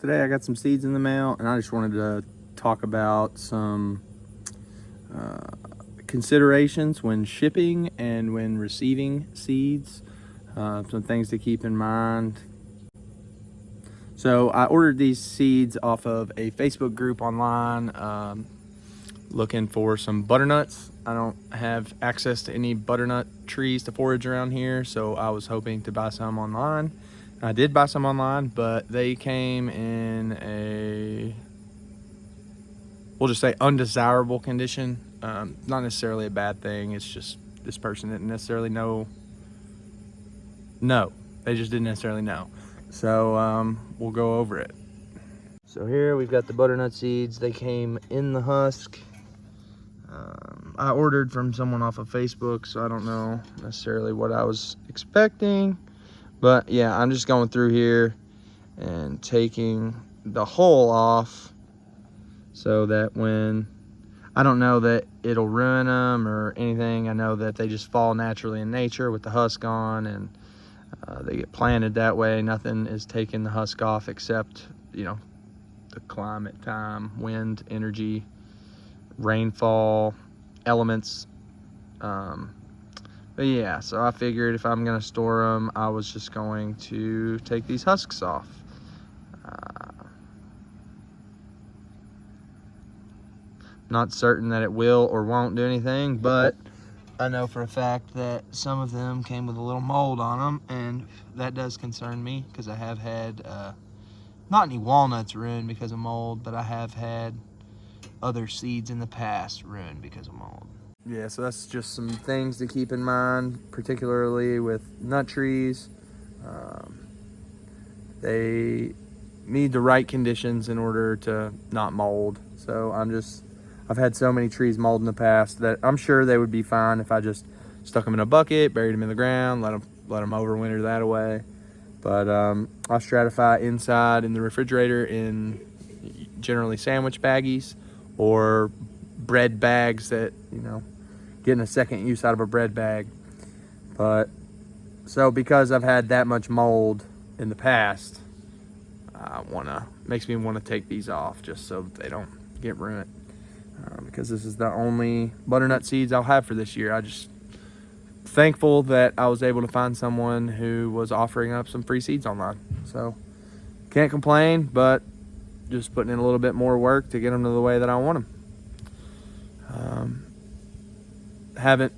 Today I got some seeds in the mail, and I just wanted to talk about some considerations when shipping and when receiving seeds, some things to keep in mind. So I ordered these seeds off of a Facebook group online, looking for some butternuts. I don't have access to any butternut trees to forage around here, so I was hoping to buy some online. I did buy some online, but they came in a, we'll just say, undesirable condition. Not necessarily a bad thing. It's just this person didn't necessarily know. No, they just didn't necessarily know. So we'll go over it. So here we've got the butternut seeds. They came in the husk. I ordered from someone off of Facebook, so I don't know necessarily what I was expecting. But yeah, I'm just going through here and taking the hull off so that when, I don't know that it'll ruin them or anything. I know that they just fall naturally in nature with the husk on, and they get planted that way. Nothing is taking the husk off except, you know, the climate, time, wind, energy, rainfall, elements. But yeah, so I figured if I'm gonna store them, I was just going to take these husks off. Not certain that it will or won't do anything, but I know for a fact that some of them came with a little mold on them, and that does concern me because I have had not any walnuts ruined because of mold, but I have had other seeds in the past ruined because of mold. Yeah, so that's just some things to keep in mind, particularly with nut trees. They need the right conditions in order to not mold. So I've had so many trees mold in the past that I'm sure they would be fine if I just stuck them in a bucket, buried them in the ground, let them overwinter that away. But I stratify inside in the refrigerator in generally sandwich baggies or bread bags that, you know, getting a second use out of a bread bag. But so because I've had that much mold in the past, makes me want to take these off just so that they don't get ruined. Because this is the only butternut seeds I'll have for this year. I just thankful that I was able to find someone who was offering up some free seeds online. So can't complain, but just putting in a little bit more work to get them to the way that I want them. Haven't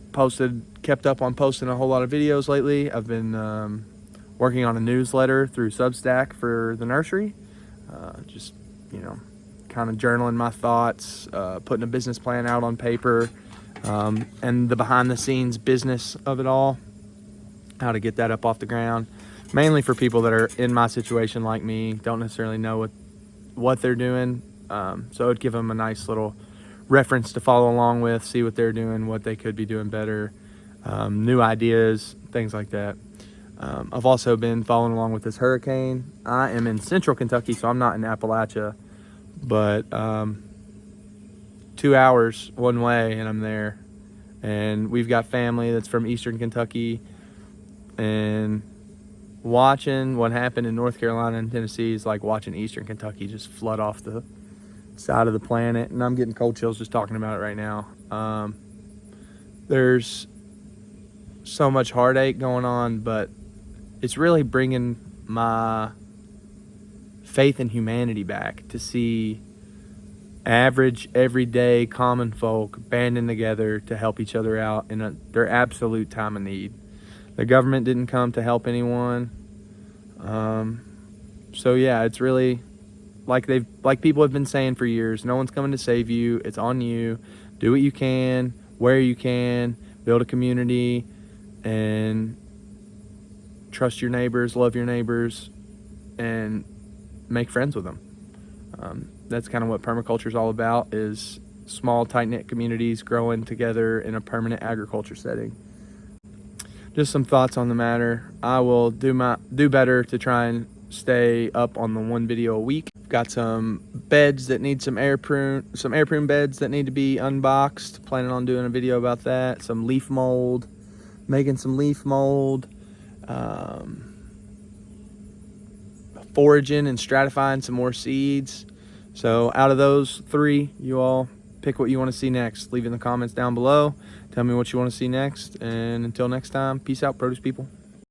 kept up on posting a whole lot of videos lately. I've been working on a newsletter through Substack for the nursery. Just, you know, kind of journaling my thoughts, putting a business plan out on paper, and the behind the scenes business of it all, how to get that up off the ground, mainly for people that are in my situation like me, don't necessarily know what they're doing. So it'd give them a nice little reference to follow along with, see what they're doing, what they could be doing better, new ideas, things like that. I've also been following along with this hurricane. I am in central Kentucky, so I'm not in Appalachia, but 2 hours one way and I'm there. And we've got family that's from eastern Kentucky, and watching what happened in North Carolina and Tennessee is like watching eastern Kentucky just flood off the side of the planet, and I'm getting cold chills just talking about it right now. There's so much heartache going on, but it's really bringing my faith in humanity back to see average, everyday, common folk banding together to help each other out in their absolute time of need. The government didn't come to help anyone. So yeah, it's really like people have been saying for years, no one's coming to save you. It's on you. Do what you can, where you can, build a community, and trust your neighbors, love your neighbors, and make friends with them. That's kind of what permaculture is all about, is small, tight-knit communities growing together in a permanent agriculture setting. Just some thoughts on the matter. I will do better to try and stay up on the one video a week. Got some beds that need some air prune beds that need to be unboxed. Planning on doing a video about that. Some leaf mold, making some leaf mold. foraging and stratifying some more seeds. So out of those 3, you all pick what you want to see next. Leave it in the comments down below. Tell me what you want to see next. And until next time, peace out, produce people.